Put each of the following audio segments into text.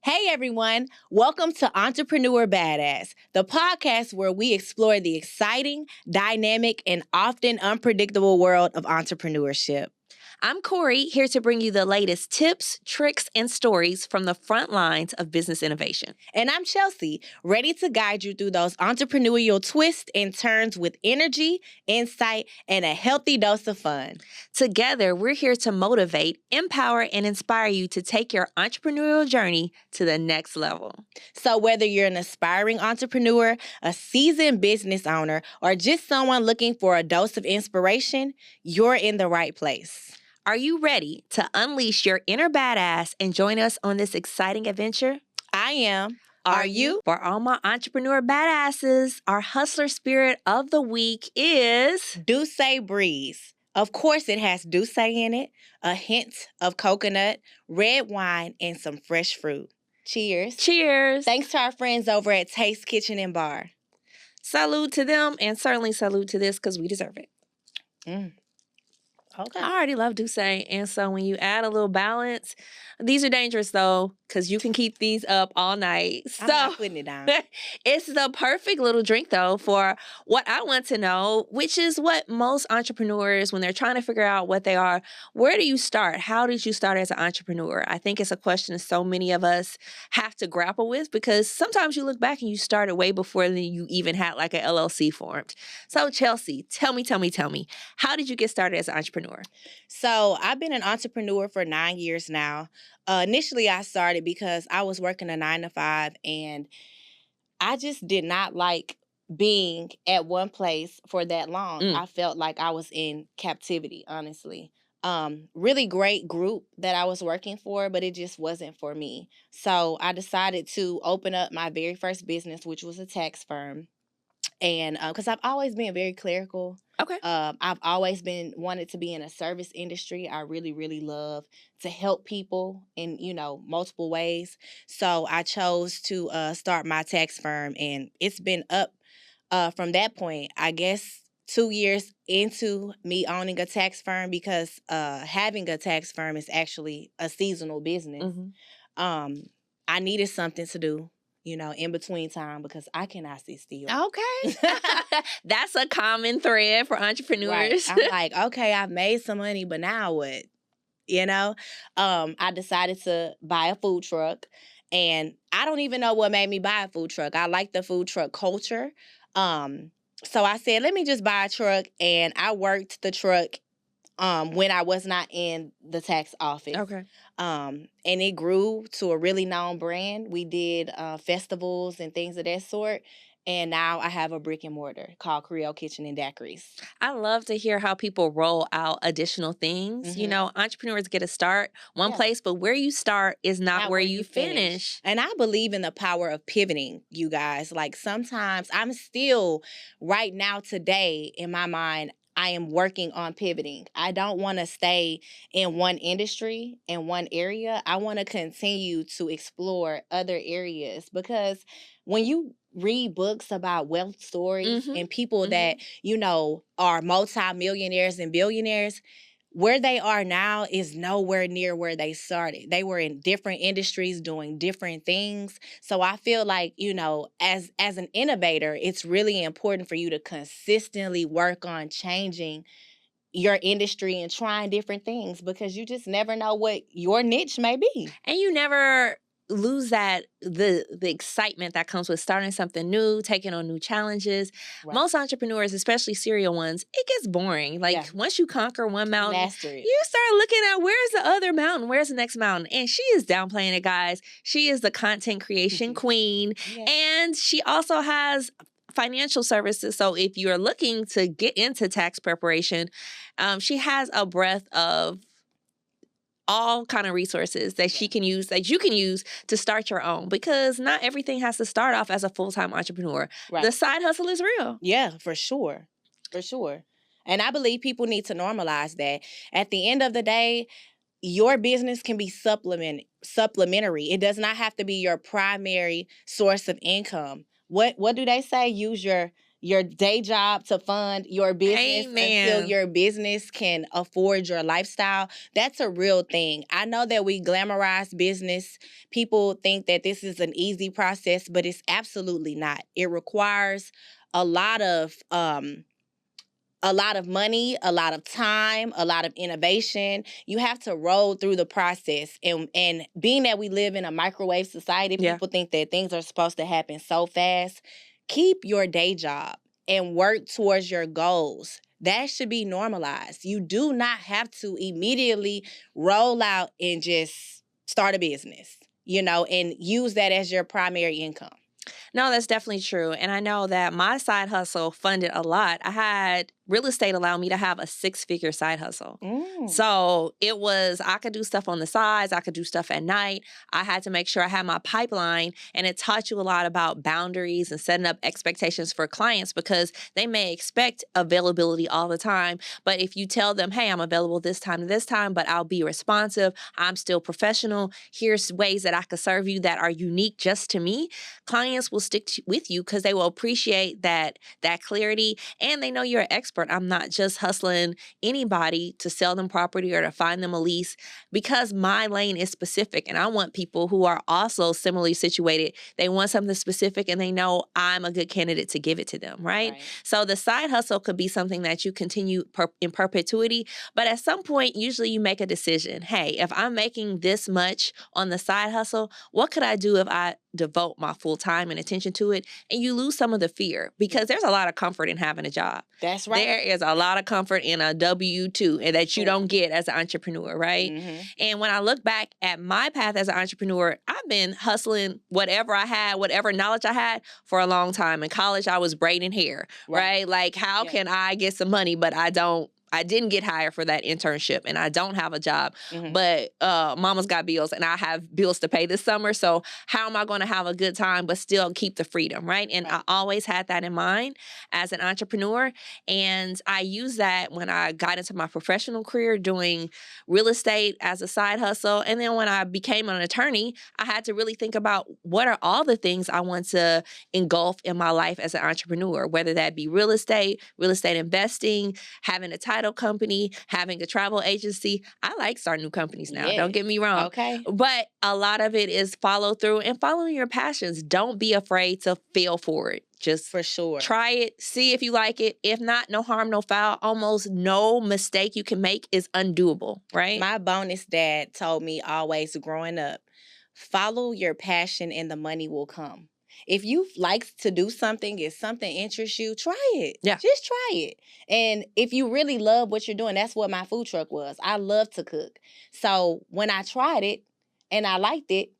Hey everyone, welcome to Entrepreneur Badass, the podcast where we explore the exciting, dynamic, and often unpredictable world of entrepreneurship. I'm Cori, here to bring you the latest tips, tricks, and stories from the front lines of business innovation. And I'm Chelsea, ready to guide you through those entrepreneurial twists and turns with energy, insight, and a healthy dose of fun. Together, we're here to motivate, empower, and inspire you to take your entrepreneurial journey to the next level. So whether you're an aspiring entrepreneur, a seasoned business owner, or just someone looking for a dose of inspiration, you're in the right place. Are you ready to unleash your inner badass and join us on this exciting adventure? I am. Are you? For all my entrepreneur badasses, our hustler spirit of the week is Douce Breeze. Of course, it has Douce in it, a hint of coconut, red wine, and some fresh fruit. Cheers. Cheers. Thanks to our friends over at Taste Kitchen and Bar. Salute to them, and certainly salute to this because we deserve it. Okay. I already love Douce, and so when you add a little balance, these are dangerous though, because you can keep these up all night. I'm not putting it down. It's the perfect little drink though for what I want to know, which is what most entrepreneurs, when they're trying to figure out what they are, where do you start? How did you start as an entrepreneur? I think it's a question so many of us have to grapple with because sometimes you look back and you started way before you even had like an LLC formed. So Chelsea, tell me, how did you get started as an entrepreneur? So I've been an entrepreneur for 9 years now. Initially, I started because I was working a 9-to-5 and I just did not like being at one place for that long. I felt like I was in captivity, honestly. Really great group that I was working for, but it just wasn't for me. So I decided to open up my very first business, which was a tax firm. And because I've always been very clerical. Okay. I've always been wanted to be in a service industry. I really, really love to help people in, multiple ways. So I chose to start my tax firm, and it's been up from that point, I guess, 2 years into me owning a tax firm because having a tax firm is actually a seasonal business. Mm-hmm. I needed something to do, in between time because I cannot sit still. Okay. That's a common thread for entrepreneurs. Right. I'm like, okay, I've made some money, but now what? I decided to buy a food truck, and I don't even know what made me buy a food truck. I like the food truck culture. So I said, let me just buy a truck, and I worked the truck when I was not in the tax office. Okay. And it grew to a really known brand. We did festivals and things of that sort. And now I have a brick and mortar called Creole Kitchen and Daiquiris. I love to hear how people roll out additional things. Mm-hmm. Entrepreneurs get to start one place, but where you start is not where you finish. And I believe in the power of pivoting, you guys. Like sometimes I'm still, right now today, in my mind, I am working on pivoting. I don't want to stay in one industry, in one area. I want to continue to explore other areas because when you read books about wealth stories and people that, are multimillionaires and billionaires, where they are now is nowhere near where they started. They were in different industries doing different things. So I feel like, as an innovator, it's really important for you to consistently work on changing your industry and trying different things because you just never know what your niche may be. And you never lose the excitement that comes with starting something new, taking on new challenges. Right. Most entrepreneurs, especially serial ones, it gets boring. Once you conquer one mountain, you start looking at where's the other mountain, where's the next mountain. And she is downplaying it, guys. She is the content creation queen. And she also has financial services. So if you're looking to get into tax preparation, she has a breadth of all kind of resources that she can use, that you can use to start your own, because not everything has to start off as a full-time entrepreneur. Right. The side hustle is real. Yeah, for sure. For sure. And I believe people need to normalize that. At the end of the day, your business can be supplementary. It does not have to be your primary source of income. What do they say? Use your your day job to fund your business until your business can afford your lifestyle. That's a real thing. I know that we glamorize business. People think that this is an easy process, but it's absolutely not. It requires a lot of money, a lot of time, a lot of innovation. You have to roll through the process. And being that we live in a microwave society, people think that things are supposed to happen so fast. Keep your day job and work towards your goals. That should be normalized. You do not have to immediately roll out and just start a business, and use that as your primary income. No, that's definitely true. And I know that my side hustle funded a lot. I had real estate allow me to have a 6-figure side hustle. So it was, I could do stuff on the sides. I could do stuff at night. I had to make sure I had my pipeline, and it taught you a lot about boundaries and setting up expectations for clients, because they may expect availability all the time. But if you tell them, hey, I'm available this time to this time, but I'll be responsive, I'm still professional, here's ways that I could serve you that are unique just to me, clients will stick with you because they will appreciate that clarity, and they know you're an expert. I'm not just hustling anybody to sell them property or to find them a lease, because my lane is specific, and I want people who are also similarly situated. They want something specific, and they know I'm a good candidate to give it to them, right? So the side hustle could be something that you continue in perpetuity, but at some point, usually you make a decision. Hey, if I'm making this much on the side hustle, what could I do if I devote my full time and attention to it? And you lose some of the fear, because there's a lot of comfort in having a job. That's right. There is a lot of comfort in a W-2 and that you don't get as an entrepreneur, right? And when I look back at my path as an entrepreneur, I've been hustling whatever I had, whatever knowledge I had for a long time. In college, I was braiding hair, right? Like, how can I get some money, but I didn't get hired for that internship, and I don't have a job, but mama's got bills and I have bills to pay this summer. So how am I going to have a good time but still keep the freedom, right? And I always had that in mind as an entrepreneur. And I used that when I got into my professional career doing real estate as a side hustle. And then when I became an attorney, I had to really think about what are all the things I want to engulf in my life as an entrepreneur, whether that be real estate investing, having a title company, having a travel agency. I like starting new companies now. Don't get me wrong. Okay. But a lot of it is follow through and following your passions. Don't be afraid to fail for it. Just for sure. Try it. See if you like it. If not, no harm, no foul. Almost no mistake you can make is undoable, right? My bonus dad told me always growing up, follow your passion and the money will come. If you like to do something, if something interests you, try it. Yeah. Just try it. And if you really love what you're doing, that's what my food truck was. I love to cook. So when I tried it and I liked it,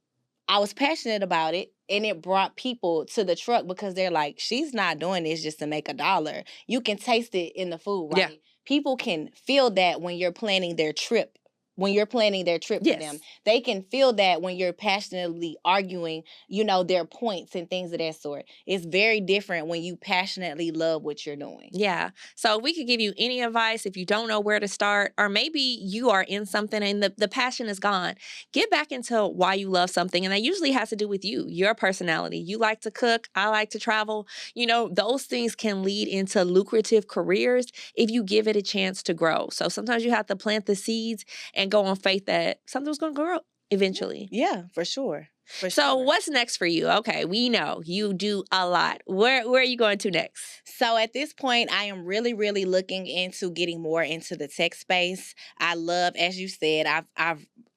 I was passionate about it, and it brought people to the truck because they're like, she's not doing this just to make $1. You can taste it in the food, right? Yeah. People can feel that when you're planning their trip. When you're planning their trip for them, they can feel that when you're passionately arguing, their points and things of that sort. It's very different when you passionately love what you're doing. Yeah. So we could give you any advice if you don't know where to start, or maybe you are in something and the passion is gone. Get back into why you love something. And that usually has to do with you, your personality. You like to cook. I like to travel. Those things can lead into lucrative careers if you give it a chance to grow. So sometimes you have to plant the seeds and go on faith that something's going to grow eventually. Yeah, for sure. So what's next for you? Okay, we know you do a lot. Where are you going to next? So at this point, I am really, really looking into getting more into the tech space. I love, as you said,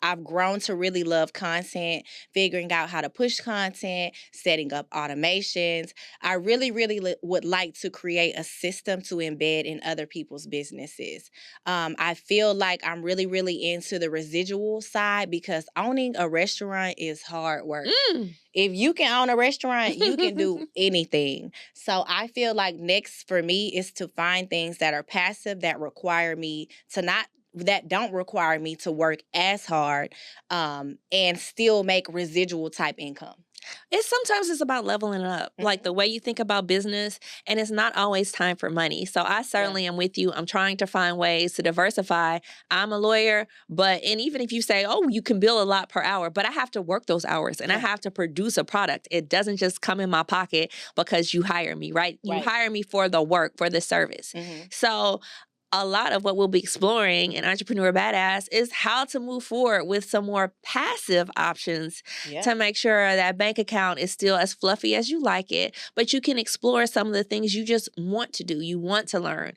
I've grown to really love content, figuring out how to push content, setting up automations. I really, really would like to create a system to embed in other people's businesses. I feel like I'm really, really into the residual side, because owning a restaurant is hard work. If you can own a restaurant, you can do anything. So I feel like next for me is to find things that are passive, that require me to not that don't require me to work as hard, and still make residual type income. Sometimes it's about leveling up, like the way you think about business, and it's not always time for money. So I certainly am with you. I'm trying to find ways to diversify. I'm a lawyer, and even if you say, oh, you can bill a lot per hour, but I have to work those hours and I have to produce a product. It doesn't just come in my pocket because you hire me, right? You hire me for the work, for the service. So a lot of what we'll be exploring in Entrepreneur Badass is how to move forward with some more passive options to make sure that bank account is still as fluffy as you like it, but you can explore some of the things you just want to do, you want to learn,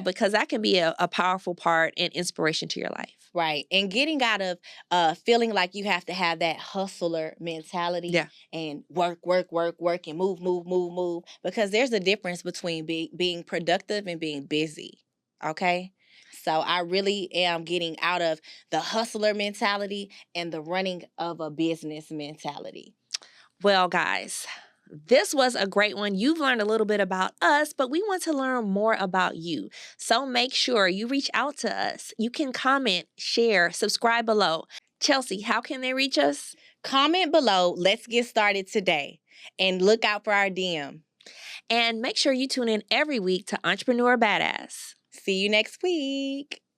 because that can be a powerful part and inspiration to your life. Right. And getting out of feeling like you have to have that hustler mentality and work, and move. Because there's a difference between being productive and being busy. Okay. So I really am getting out of the hustler mentality and the running of a business mentality. Well, guys, this was a great one. You've learned a little bit about us, but we want to learn more about you. So make sure you reach out to us. You can comment, share, subscribe below. Chelsea, how can they reach us? Comment below. Let's get started today. And look out for our DM. And make sure you tune in every week to Entrepreneur Badass. See you next week.